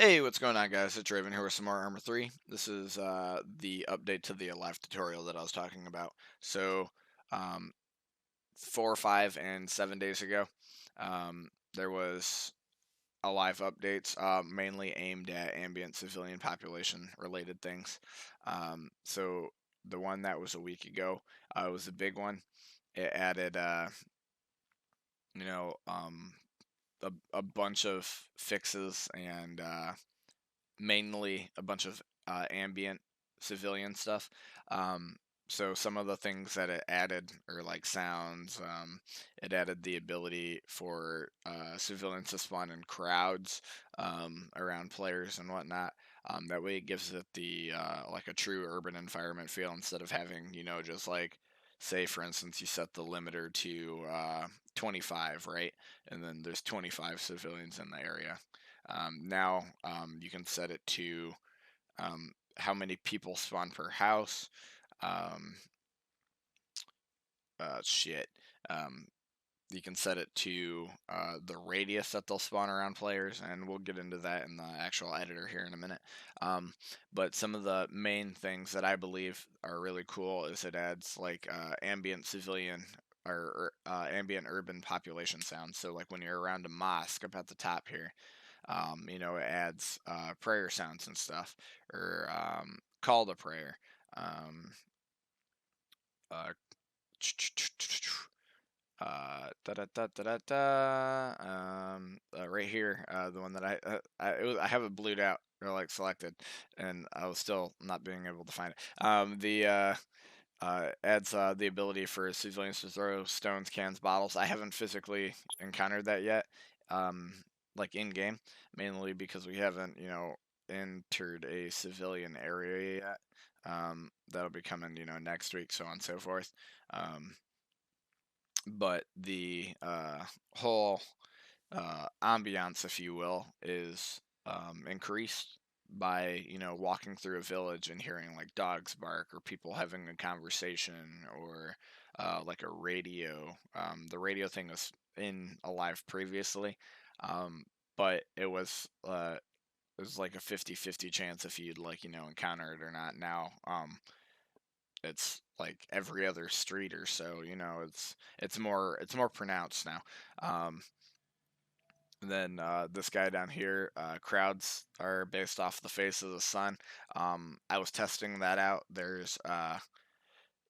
Hey, what's going on, guys? It's Raven here with some more Armor 3. This is the update to the live tutorial that I was talking about. So, um, 4, 5, and 7 days ago, there was a live updates, mainly aimed at ambient civilian population related things. So, the one that was a week ago was a big one. It added, you know, um, a bunch of fixes and mainly a bunch of ambient civilian stuff. Um, so some of the things that it added are like sounds. It added the ability for civilians to spawn in crowds around players and whatnot. That way, it gives it the like a true urban environment feel instead of having just like say for instance you set the limiter to 25, right, and then there's 25 civilians in the area. Now you can set it to how many people spawn per house. Um, shit. Um, you can set it to the radius that they'll spawn around players, and we'll get into that in the actual editor here in a minute. But some of the main things that I believe are really cool is it adds like ambient civilian or ambient urban population sounds. So like when you're around a mosque up at the top here, it adds prayer sounds and stuff, or call to prayer. Um, uh, da da da da da da. Right here, the one that I have it blued out or like selected, and I was still not being able to find it. The adds the ability for civilians to throw stones, cans, bottles. I haven't physically encountered that yet, um, like in game, mainly because we haven't, entered a civilian area yet. That'll be coming, next week, so on and so forth. But the whole ambiance, if you will, is increased by walking through a village and hearing like dogs bark or people having a conversation or like a radio. The radio thing was in Alive previously, um, but it was like a 50-50 chance if you'd like encounter it or not. Now it's like every other street or so. It's more pronounced now. Um, then this guy down here, crowds are based off the face of the sun. I was testing that out. There's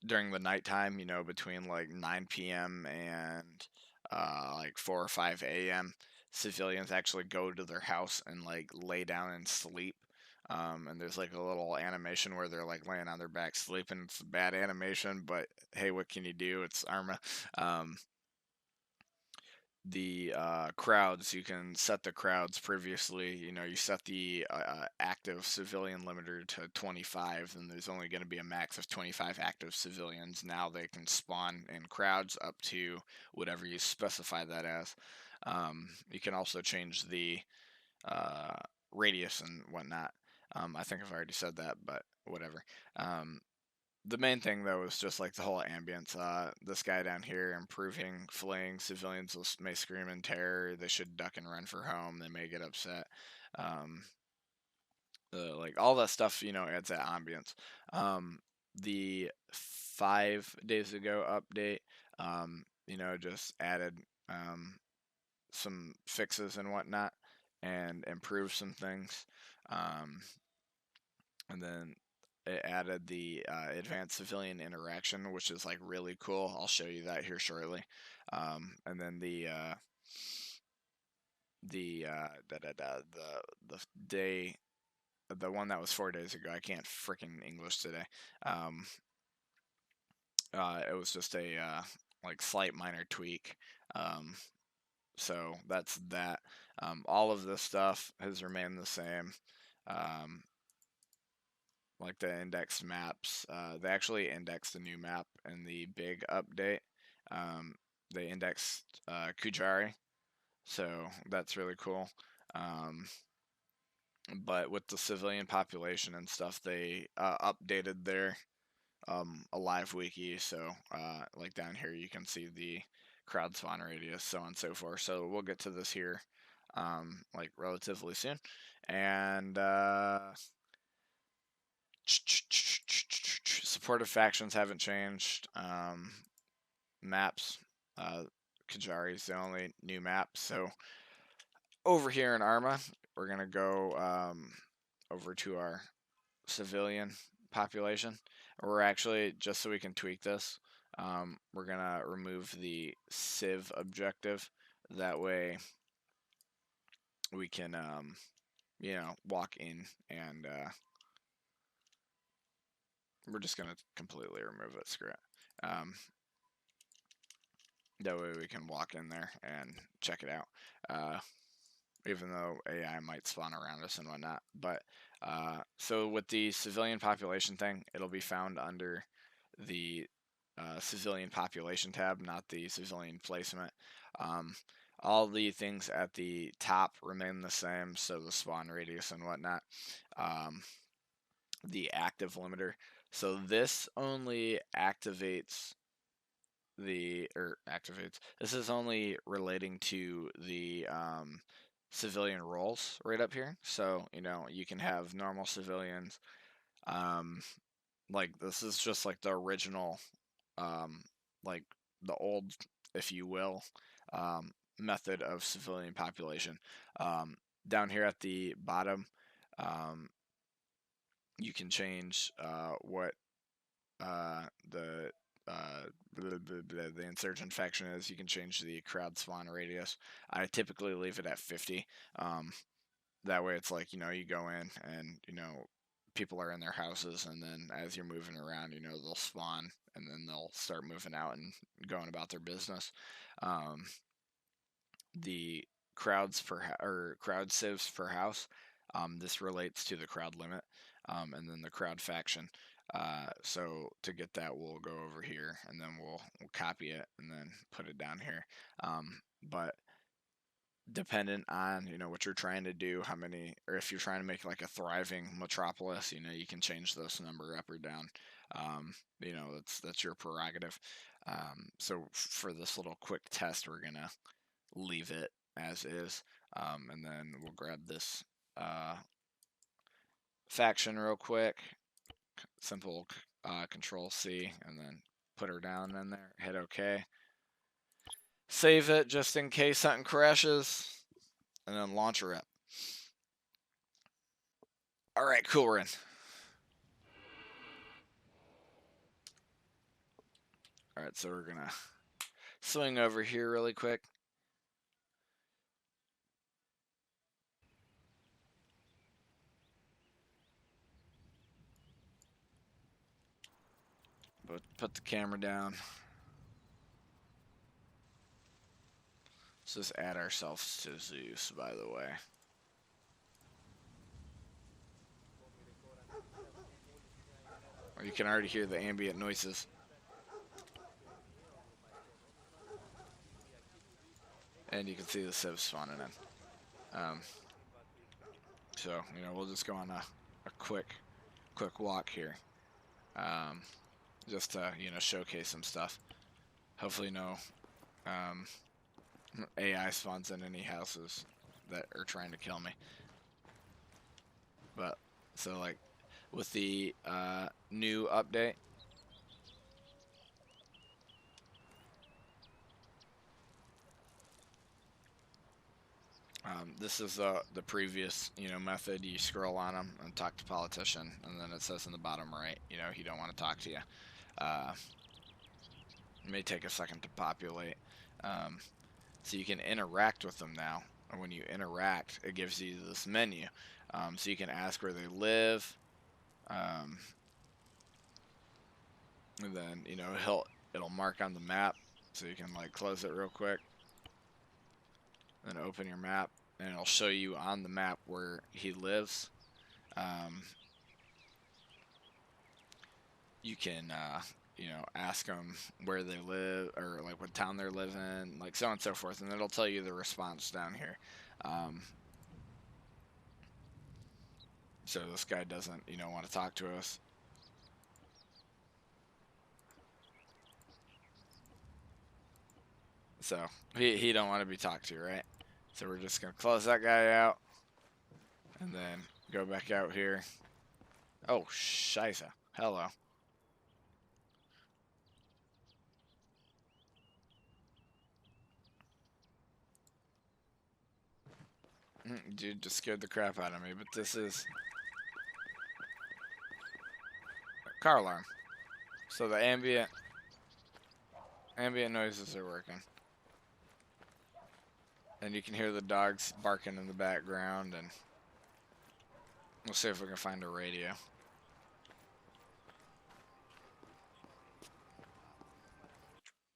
during the nighttime, between like 9 p.m. and like 4 or 5 a.m., civilians actually go to their house and like lay down and sleep. And there's like a little animation where they're like laying on their back sleeping. It's a bad animation, but hey, what can you do? It's Arma. Um, the crowds, you can set the crowds previously. You set the active civilian limiter to 25, and there's only going to be a max of 25 active civilians. Now they can spawn in crowds up to whatever you specify that as. You can also change the uh, radius and whatnot. I think I've already said that, but whatever. Um, the main thing though is just like the whole ambience. This guy down here improving fleeing civilians may scream in terror. They should duck and run for home. They may get upset. Um, like all that stuff, adds that ambience. The 5 days ago update, just added some fixes and whatnot and improved some things. Um, and then it added the advanced civilian interaction, which is like really cool. I'll show you that here shortly. And then the day, the one that was 4 days ago. I can't freaking English today. Um, it was just a like slight minor tweak. Um, so that's that. All of this stuff has remained the same. Um, like the index maps. They actually indexed a new map in the big update. Um, they indexed Kujari, so that's really cool. Um, but with the civilian population and stuff, they updated their Alive wiki. So, like down here, you can see the crowd spawn radius, so on and so forth. So we'll get to this here like relatively soon. And supportive factions haven't changed. Maps, Kajari is the only new map. So over here in Arma, we're gonna go over to our civilian population. We're actually, just so we can tweak this, we're gonna remove the civ objective. That way we can walk in, and we're just gonna completely remove it. Screw it. That way we can walk in there and check it out. Even though AI might spawn around us and whatnot. But so with the civilian population thing, it'll be found under the civilian population tab, not the civilian placement. All the things at the top remain the same, so the spawn radius and whatnot. The active limiter. So this only activates this is only relating to the civilian roles right up here. So you can have normal civilians. Like this is just like the original, like the old, if you will, method of civilian population. Down here at the bottom, you can change what the insurgent faction is. You can change the crowd spawn radius. I typically leave it at 50. That way it's like, you go in and, people are in their houses, and then as you're moving around, they'll spawn, and then they'll start moving out and going about their business. The crowd civs per house, this relates to the crowd limit, and then the crowd faction. So to get that, we'll go over here, and then we'll copy it and then put it down here. But dependent on what you're trying to do, how many, or if you're trying to make like a thriving metropolis, you can change this number up or down. That's your prerogative. So for this little quick test, we're gonna leave it as is, and then we'll grab this faction real quick. Simple Control C, and then put her down in there. Hit OK. Save it just in case something crashes, and then launch her up. All right, cool, we're in. All right, so we're gonna swing over here really quick. But put the camera down. Let's just add ourselves to Zeus, by the way. You can already hear the ambient noises. And you can see the civs spawning in. So, we'll just go on a quick walk here. Just to, showcase some stuff. Hopefully no AI spawns in any houses that are trying to kill me. But, so like, with the new update, this is the previous, method. You scroll on them and talk to politician, and then it says in the bottom right, he don't want to talk to you. It may take a second to populate. So you can interact with them now. And when you interact, it gives you this menu. So you can ask where they live. And then, it'll mark on the map. So you can like close it real quick. Then open your map, and it'll show you on the map where he lives. You can ask them where they live, or like what town they're living, like so on and so forth, and it'll tell you the response down here. So this guy doesn't, want to talk to us. So he don't want to be talked to, right? So we're just gonna close that guy out and then go back out here. Oh, scheisse. Hello. Dude just scared the crap out of me, but this is a car alarm. So the ambient noises are working. And you can hear the dogs barking in the background, and we'll see if we can find a radio.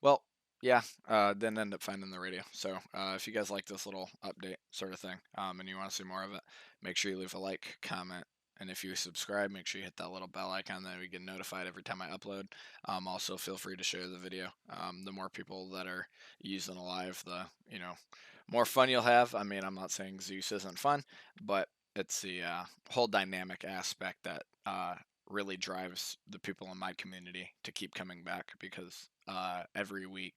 Well, yeah, didn't end up finding the radio. So if you guys like this little update sort of thing, and you want to see more of it, make sure you leave a like, comment, and if you subscribe, make sure you hit that little bell icon, then we get notified every time I upload. Also, feel free to share the video. The more people that are using Alive, the more fun you'll have. I mean, I'm not saying Zeus isn't fun, but it's the whole dynamic aspect that really drives the people in my community to keep coming back because every week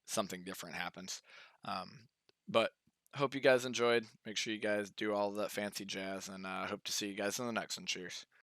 something different happens. Um, but hope you guys enjoyed. Make sure you guys do all that fancy jazz, and I hope to see you guys in the next one. Cheers.